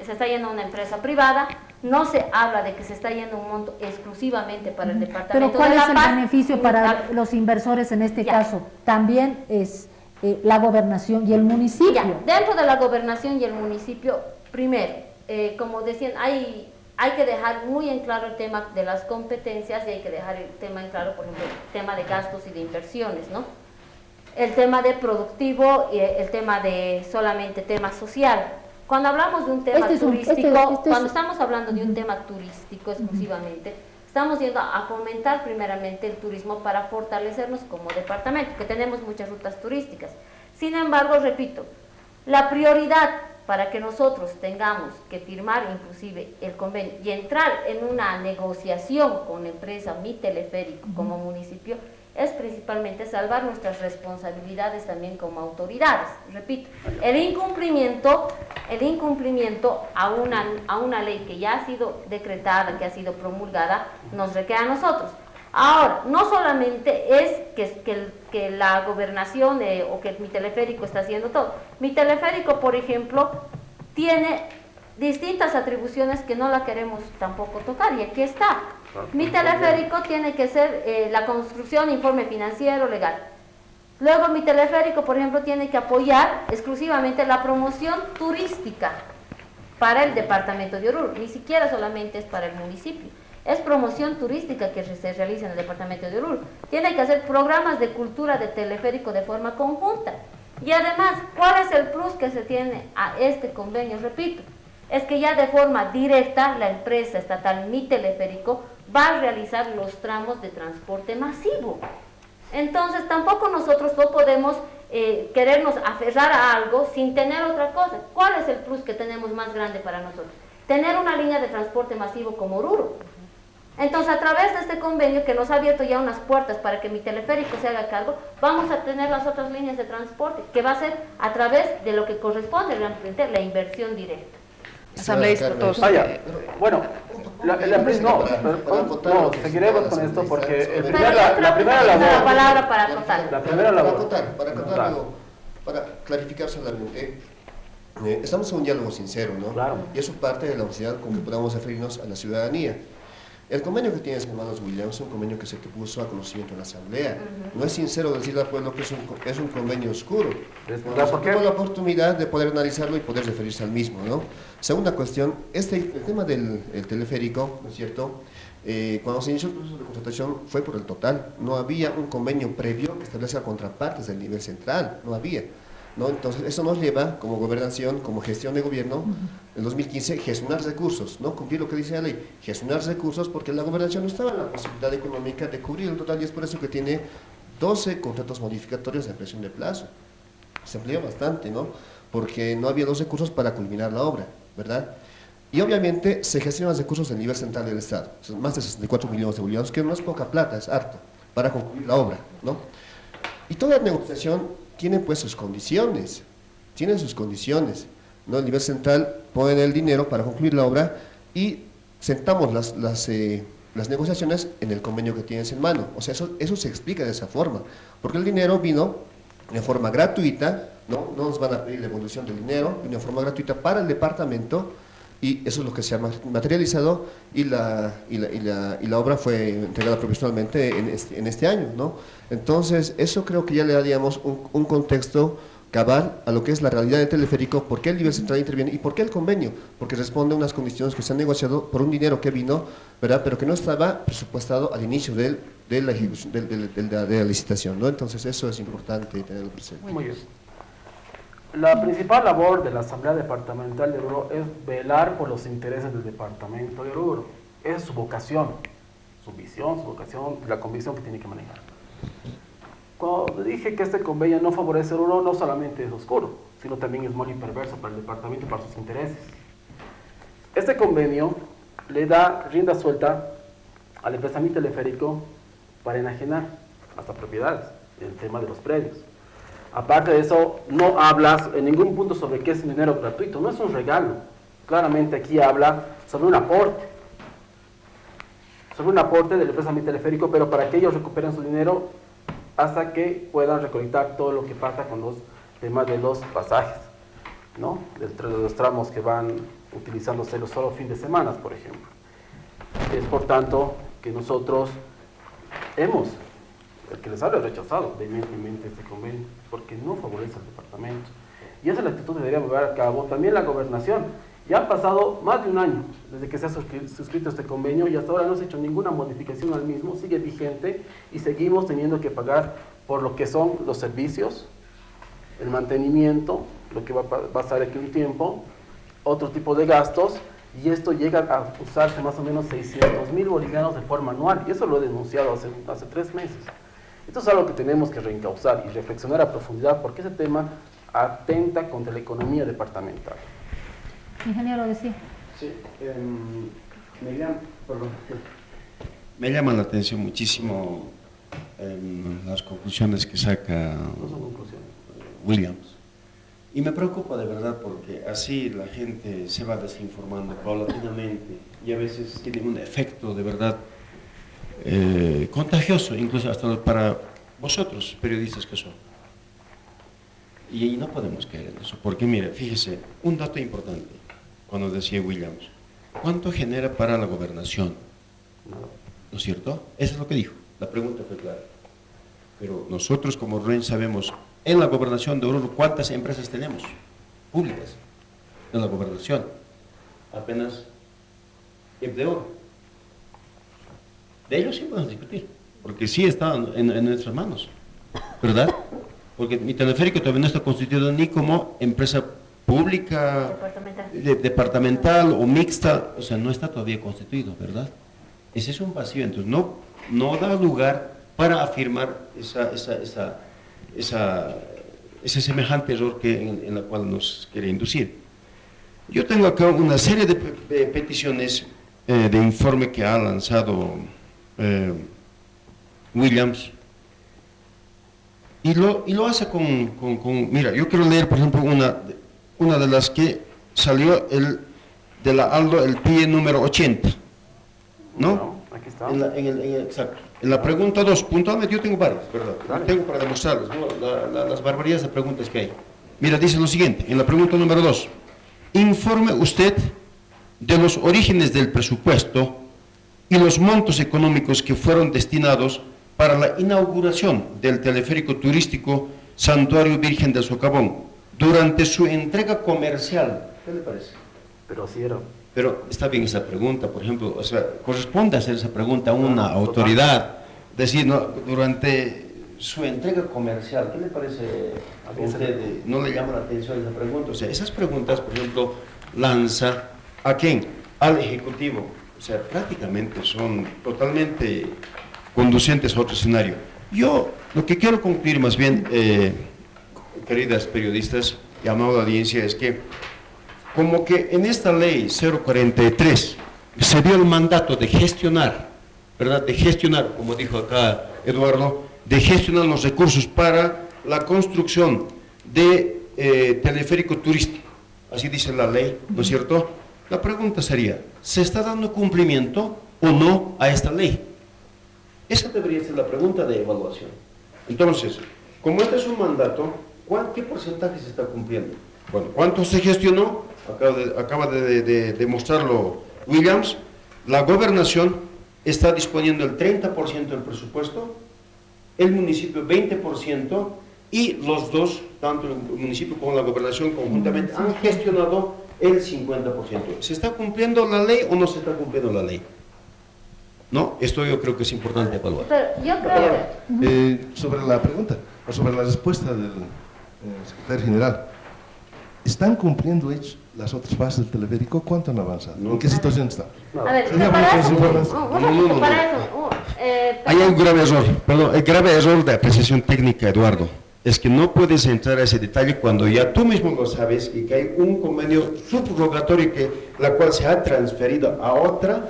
se está yendo a una empresa privada, no se habla de que se está yendo un monto exclusivamente para el departamento. Pero ¿cuál de La es el Paz? beneficio para los inversores en este caso? También es la gobernación y el municipio. Dentro de la gobernación y el municipio, primero, como decían, hay que dejar muy en claro el tema de las competencias y hay que dejar el tema en claro, por ejemplo, el tema de gastos y de inversiones, ¿no? El tema de productivo y el tema de solamente tema social. Cuando hablamos de un tema turístico, cuando estamos hablando de un tema turístico exclusivamente, estamos yendo a fomentar primeramente el turismo para fortalecernos como departamento, que tenemos muchas rutas turísticas. Sin embargo, repito, la prioridad para que nosotros tengamos que firmar inclusive el convenio y entrar en una negociación con la empresa Mi Teleférico como municipio, es principalmente salvar nuestras responsabilidades también como autoridades. Repito, el incumplimiento a una ley que ya ha sido decretada, que ha sido promulgada, nos recae a nosotros. Ahora, no solamente es que la gobernación o que mi teleférico está haciendo todo. Mi teleférico, por ejemplo, tiene distintas atribuciones que no la queremos tampoco tocar, y aquí está. Mi teleférico tiene que ser la construcción, informe financiero, legal. Luego mi teleférico, por ejemplo, tiene que apoyar exclusivamente la promoción turística para el departamento de Oruro, ni siquiera solamente es para el municipio. Es promoción turística que se realiza en el departamento de Oruro. Tiene que hacer programas de cultura de teleférico de forma conjunta. Y además, ¿cuál es el plus que se tiene a este convenio? Repito, es que ya de forma directa la empresa estatal Mi Teleférico va a realizar los tramos de transporte masivo. Entonces, tampoco nosotros no podemos querernos aferrar a algo sin tener otra cosa. ¿Cuál es el plus que tenemos más grande para nosotros? Tener una línea de transporte masivo como Oruro. Entonces, a través de este convenio que nos ha abierto ya unas puertas para que Mi Teleférico se haga cargo, vamos a tener las otras líneas de transporte, que va a ser a través de lo que corresponde realmente la inversión directa. Asambleísta, bueno, seguiremos con esto porque la primera labor... palabra para acotar. La primera labor. Para clarificar solamente, estamos en un diálogo sincero, ¿no? Claro. Y eso parte de la honestidad con que podamos referirnos a la ciudadanía. El convenio que tienes en manos, William, es un convenio que se te puso a conocimiento en la Asamblea. No es sincero decirle al pueblo que es un convenio oscuro. ¿Por qué? Tuvo la oportunidad de poder analizarlo y poder referirse al mismo, ¿no? Segunda cuestión, el tema del teleférico, ¿no es cierto? Cuando se inició el proceso de contratación fue por el total. No había un convenio previo que establezca contrapartes del nivel central, no había, ¿no? Entonces, eso nos lleva, como gobernación, como gestión de gobierno, en 2015, gestionar recursos, ¿no? Cumplir lo que dice la ley, gestionar recursos, porque la gobernación no estaba en la posibilidad económica de cubrir el total, y es por eso que tiene 12 contratos modificatorios de ampliación de plazo. Se amplió bastante, ¿no? Porque no había los recursos para culminar la obra, ¿verdad? Y obviamente se gestionan los recursos del nivel central del Estado, más de 64 millones de bolivianos, que no es poca plata, es harto, para concluir la obra, ¿no? Y toda negociación tiene pues sus condiciones, ¿no? El nivel central pone el dinero para concluir la obra y sentamos las negociaciones en el convenio que tienes en mano. O sea, eso se explica de esa forma, porque el dinero vino de forma gratuita, no nos van a pedir devolución del dinero, vino de forma gratuita para el departamento, y eso es lo que se ha materializado, y la obra fue entregada profesionalmente en este año, ¿no? Entonces, eso creo que ya le daríamos un contexto cabal a lo que es la realidad del teleférico, por qué el nivel central interviene y por qué el convenio, porque responde a unas condiciones que se han negociado por un dinero que vino, ¿verdad?, pero que no estaba presupuestado al inicio de la ejecución, de la licitación, ¿no? Entonces, eso es importante tenerlo presente. Muy bien. La principal labor de la Asamblea Departamental de Oruro es velar por los intereses del departamento de Oruro. Esa es su vocación, su visión, su vocación, la convicción que tiene que manejar. Cuando dije que este convenio no favorece a Oruro, no solamente es oscuro, sino también es muy perverso para el departamento y para sus intereses. Este convenio le da rienda suelta a la empresa Mi Teleférico para enajenar hasta propiedades, el tema de los predios. Aparte de eso, no hablas en ningún punto sobre qué es dinero gratuito, no es un regalo. Claramente aquí habla sobre un aporte de la empresa Mi Teleférico, pero para que ellos recuperen su dinero hasta que puedan recolectar todo lo que pasa con los temas de los pasajes, ¿no? De los tramos que van utilizándose los solo fin de semana, por ejemplo. Es por tanto que nosotros hemos, el que les habla, rechazado vehementemente este convenio, porque no favorece al departamento. Y esa es la actitud que deberíamos llevar a cabo también la gobernación. Ya ha pasado más de un año desde que se ha suscrito este convenio y hasta ahora no se ha hecho ninguna modificación al mismo, sigue vigente y seguimos teniendo que pagar por lo que son los servicios, el mantenimiento, lo que va a pasar aquí un tiempo, otro tipo de gastos, y esto llega a usarse más o menos 600.000 bolivianos de forma anual, y eso lo he denunciado hace 3 meses. Esto es algo que tenemos que reencauzar y reflexionar a profundidad, porque ese tema atenta contra la economía departamental. Ingeniero, decía. Sí, me llama la atención muchísimo en las conclusiones que saca Williams. Y me preocupa de verdad porque así la gente se va desinformando paulatinamente y a veces tiene un efecto de verdad contagioso, incluso hasta para vosotros, periodistas que son. Y no podemos caer en eso, porque mire, fíjese, un dato importante, cuando decía Williams, ¿cuánto genera para la gobernación? ¿No es cierto? Eso es lo que dijo, la pregunta fue clara. Pero nosotros como REN sabemos, en la gobernación de Oruro, ¿cuántas empresas tenemos públicas en la gobernación? Apenas de oro. De ellos sí podemos discutir, porque sí está en nuestras manos, ¿verdad? Porque mi teleférico todavía no está constituido ni como empresa pública, departamental o mixta, o sea, no está todavía constituido, ¿verdad? Ese es un vacío, entonces no da lugar para afirmar ese semejante error en la cual nos quiere inducir. Yo tengo acá una serie de peticiones de informe que ha lanzado Williams, y lo hace mira, yo quiero leer, por ejemplo, una de las que salió de la ALDO, el PIE número 80, ¿no? Aquí está. Exacto. En la pregunta 2, puntualmente yo tengo varias, ¿verdad? Tengo para demostrarles, ¿no? Las barbaridades de preguntas que hay. Mira, dice lo siguiente, en la pregunta número 2, informe usted de los orígenes del presupuesto y los montos económicos que fueron destinados para la inauguración del teleférico turístico Santuario Virgen del Socavón durante su entrega comercial. ¿Qué le parece? Pero así era. Pero está bien esa pregunta, por ejemplo, o sea, corresponde hacer esa pregunta a una autoridad, decir, no, durante su entrega comercial, ¿qué le parece a usted? ¿No le llama la atención esa pregunta? O sea, esas preguntas, por ejemplo, lanza ¿a quién? Al Ejecutivo. O sea, prácticamente son totalmente conducentes a otro escenario. Yo lo que quiero concluir más bien, queridas periodistas y amada audiencia, es que como que en esta ley 043 se dio el mandato de gestionar, ¿verdad? De gestionar, como dijo acá Eduardo, de gestionar los recursos para la construcción de teleférico turístico. Así dice la ley, ¿no es cierto? La pregunta sería, ¿se está dando cumplimiento o no a esta ley? Esa debería ser la pregunta de evaluación. Entonces, como este es un mandato, ¿qué porcentaje se está cumpliendo? Bueno, ¿cuánto se gestionó? Acaba de demostrarlo Williams. La gobernación está disponiendo el 30% del presupuesto, el municipio 20%, y los dos, tanto el municipio como la gobernación conjuntamente, han gestionado el 50%. ¿Se está cumpliendo la ley o no se está cumpliendo la ley? ¿No? Esto yo creo que es importante evaluar. Pero yo creo que... sobre la pregunta, o sobre la respuesta del secretario general, ¿están cumpliendo ellos las otras fases del teleférico? ¿Cuánto han avanzado? ¿En qué situación están? A ver, para eso, hay un grave error, perdón, el grave error de apreciación técnica, Eduardo, es que no puedes entrar a ese detalle cuando ya tú mismo lo sabes y que hay un convenio subrogatorio la cual se ha transferido a otro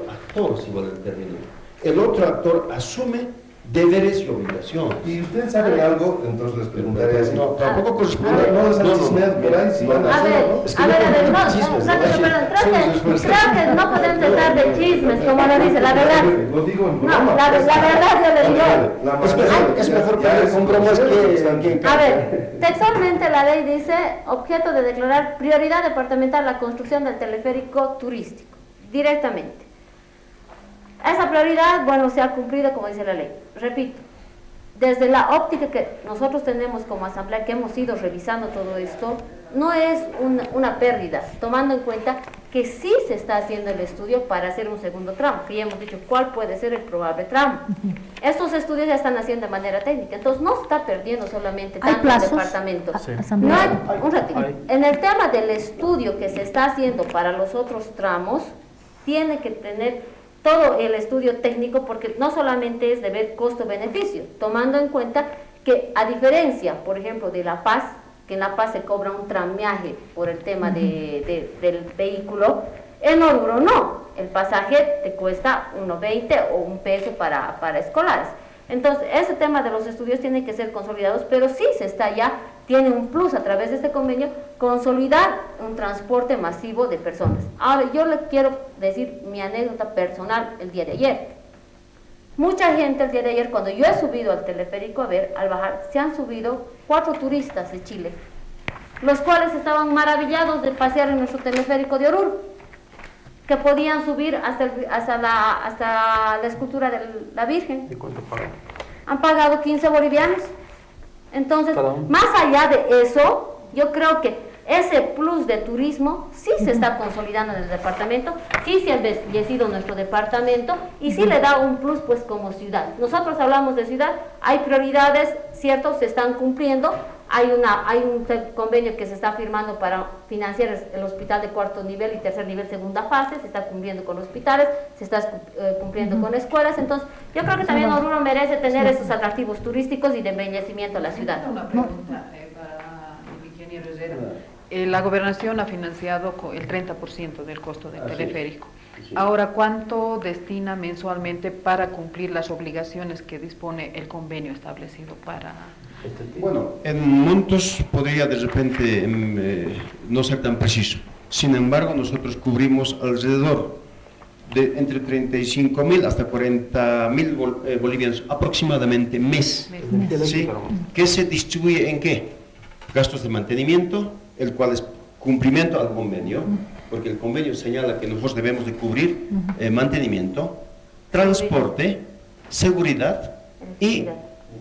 actor, si vale el término. El otro actor asume deberes y obligaciones. ¿Y ustedes saben algo? Entonces les preguntaré así. No, tampoco corresponde. No les han chismeado por ahí, si van a hacerlo. creo que no podemos tratar de chismes, como lo dice, la verdad. Lo digo en No, la verdad yo le digo. Es mejor perder con bromas que... A ver, textualmente la ley dice, objeto de declarar prioridad departamental la construcción del teleférico turístico, directamente. Esa prioridad, bueno, se ha cumplido como dice la ley. Repito, desde la óptica que nosotros tenemos como asamblea, que hemos ido revisando todo esto, no es una pérdida, tomando en cuenta que sí se está haciendo el estudio para hacer un segundo tramo, que ya hemos dicho cuál puede ser el probable tramo. Estos estudios ya están haciendo de manera técnica, entonces no se está perdiendo solamente tanto el departamento. Sí. No hay, un ratito. En el tema del estudio que se está haciendo para los otros tramos, tiene que tener todo el estudio técnico, porque no solamente es de ver costo-beneficio, tomando en cuenta que a diferencia, por ejemplo, de La Paz, que en La Paz se cobra un tramiaje por el tema del vehículo, en Oruro no, el pasaje te cuesta 1.20 o $1 para escolares. Entonces, ese tema de los estudios tiene que ser consolidados, pero sí se está ya, tiene un plus a través de este convenio, consolidar un transporte masivo de personas. Ahora, yo le quiero decir mi anécdota personal el día de ayer. Mucha gente el día de ayer, cuando yo he subido al teleférico a ver, al bajar, se han subido 4 turistas de Chile, los cuales estaban maravillados de pasear en nuestro teleférico de Oruro, que podían subir hasta la escultura de la Virgen. ¿Y cuánto pagan? Han pagado 15 bolivianos. Entonces, más allá de eso, yo creo que ese plus de turismo sí se está consolidando en el departamento, sí se ha embellecido nuestro departamento y sí le da un plus pues como ciudad. Nosotros hablamos de ciudad, hay prioridades, cierto, se están cumpliendo, hay un convenio que se está firmando para financiar el hospital de 4º nivel y 3er nivel, segunda fase, se está cumpliendo con hospitales, se está cumpliendo con escuelas, entonces yo creo que también Oruro merece tener esos atractivos turísticos y de embellecimiento a la ciudad. Una pregunta para el ingeniero Herrera. La gobernación ha financiado el 30% del costo del teleférico. Ahora, ¿cuánto destina mensualmente para cumplir las obligaciones que dispone el convenio establecido para...? Bueno, en montos podría de repente no ser tan preciso. Sin embargo, nosotros cubrimos alrededor de entre 35.000 hasta 40.000 bolivianos aproximadamente mes. ¿Sí? ¿Qué se distribuye en qué? Gastos de mantenimiento, el cual es cumplimiento al convenio, porque el convenio señala que nosotros debemos de cubrir mantenimiento, transporte, seguridad y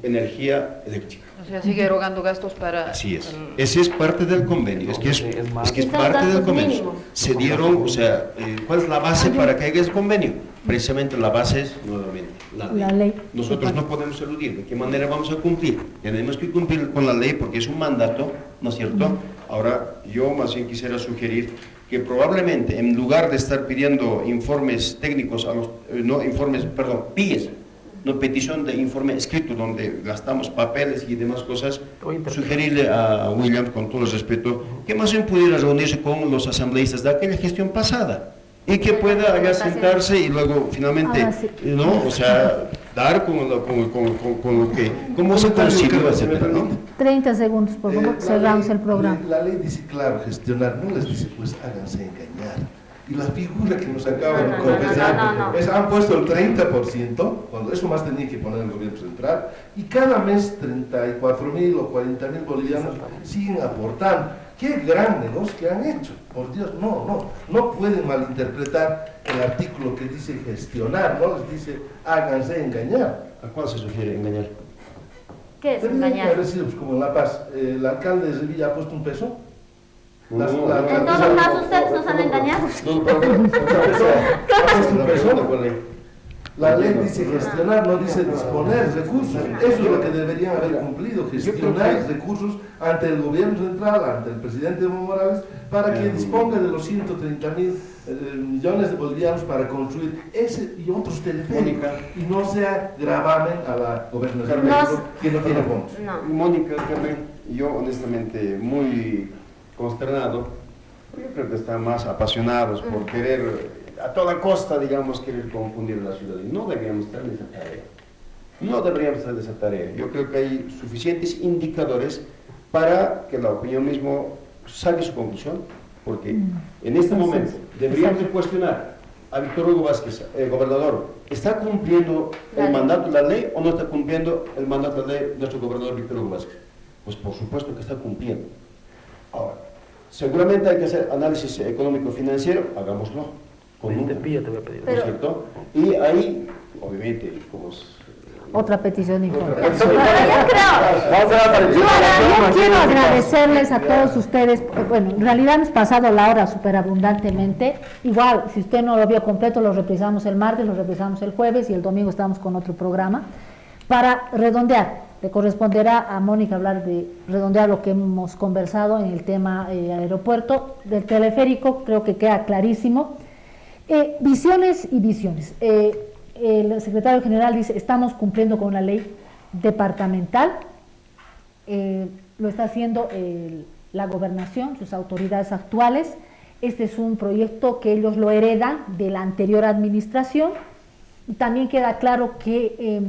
energía eléctrica. O sea, sigue erogando gastos para... Así es. Ese es parte del convenio. Es que es parte del convenio. Se dieron, o sea, ¿cuál es la base para que haya ese convenio? Precisamente la base es, nuevamente, la ley. Nosotros no podemos eludir. ¿De qué manera vamos a cumplir? Tenemos que cumplir con la ley porque es un mandato, ¿no es cierto? Ahora, yo más bien quisiera sugerir que probablemente, en lugar de estar pidiendo informes técnicos, PIEs, no petición de informe escrito donde gastamos papeles y demás cosas, sugerirle a William, con todo el respeto, que más bien pudiera reunirse con los asambleístas de aquella gestión pasada y que pueda allá sentarse y luego finalmente, ¿no? O sea, dar con lo que, cómo se consiguió, etcétera, ¿no? 30 segundos, por favor, cerramos el programa. La ley dice, claro, gestionar, no les dice, pues háganse engañar. Y la figura que nos acaban de confesar, han puesto el 30%, cuando eso más tenía que poner el gobierno central, y cada mes 34.000 o 40.000 bolivianos siguen aportando. ¡Qué gran negocio que han hecho! Por Dios, no pueden malinterpretar el artículo que dice gestionar, no les dice háganse engañar. ¿A cuál se refiere engañar? ¿Qué es engañar? Parecidos como en La Paz, el alcalde de Sevilla ha puesto un peso. En todos lados ustedes nos han engañado. La ley dice gestionar, no dice disponer recursos. Eso es lo que deberían haber cumplido, gestionar recursos ante el gobierno central, ante el presidente Evo Morales, para que disponga de los 130.000 millones de bolivianos para construir ese y otros teleféricos y no sea gravamen a la gobernación que no tiene fondos. Mónica, yo honestamente muy consternado, yo creo que están más apasionados por querer a toda costa, digamos, querer confundir a la ciudadanía. No deberíamos estar en esa tarea. No deberíamos estar en esa tarea. Yo creo que hay suficientes indicadores para que la opinión mismo saque su conclusión, porque en este momento deberíamos de cuestionar a Víctor Hugo Vázquez, el gobernador, ¿está cumpliendo el mandato de la ley o no está cumpliendo el mandato de la ley de nuestro gobernador Víctor Hugo Vázquez? Pues por supuesto que está cumpliendo. Ahora, seguramente hay que hacer análisis económico-financiero, hagámoslo. Te voy a pedir. ¿No es cierto? Y ahí, obviamente, como otra petición de informe. Yo Yo quiero agradecerles a todos ustedes. Bueno, en realidad hemos pasado la hora súper abundantemente. Igual, si usted no lo vio completo, lo reprisamos el martes, lo reprisamos el jueves y el domingo estamos con otro programa. Para redondear, le corresponderá a Mónica hablar de redondear lo que hemos conversado en el tema aeropuerto. Del teleférico creo que queda clarísimo. Visiones y visiones. El secretario general dice, estamos cumpliendo con la ley departamental, lo está haciendo la gobernación, sus autoridades actuales. Este es un proyecto que ellos lo heredan de la anterior administración. Y también queda claro que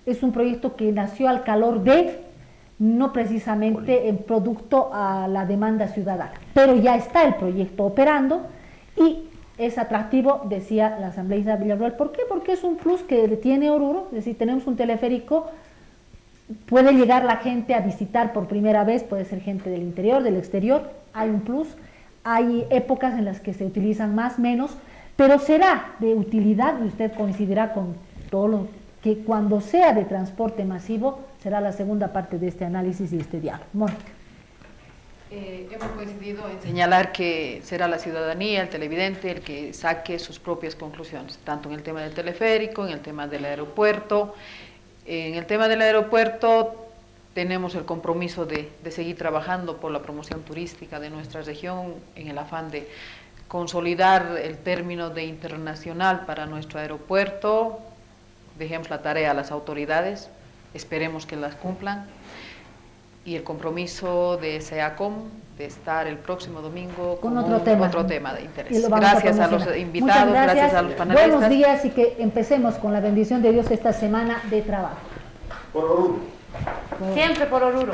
es un proyecto que nació al calor de, no precisamente en producto a la demanda ciudadana, pero ya está el proyecto operando y es atractivo, decía la asambleísta Villarroel. ¿Por qué? Porque es un plus que tiene Oruro, es decir, tenemos un teleférico, puede llegar la gente a visitar por primera vez, puede ser gente del interior, del exterior, hay un plus, hay épocas en las que se utilizan más, menos, pero será de utilidad, y usted coincidirá con todo lo que cuando sea de transporte masivo, será la segunda parte de este análisis y este diálogo. Bueno. Hemos coincidido en señalar que será la ciudadanía, el televidente, el que saque sus propias conclusiones, tanto en el tema del teleférico, en el tema del aeropuerto. En el tema del aeropuerto tenemos el compromiso de seguir trabajando por la promoción turística de nuestra región en el afán de consolidar el término de internacional para nuestro aeropuerto. Dejemos la tarea a las autoridades, esperemos que las cumplan. Y el compromiso de SEACOM de estar el próximo domingo con otro tema de interés. Gracias a los invitados, gracias a los panelistas. Buenos días y que empecemos con la bendición de Dios esta semana de trabajo. Por Oruro. Siempre por Oruro.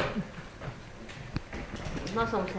No somos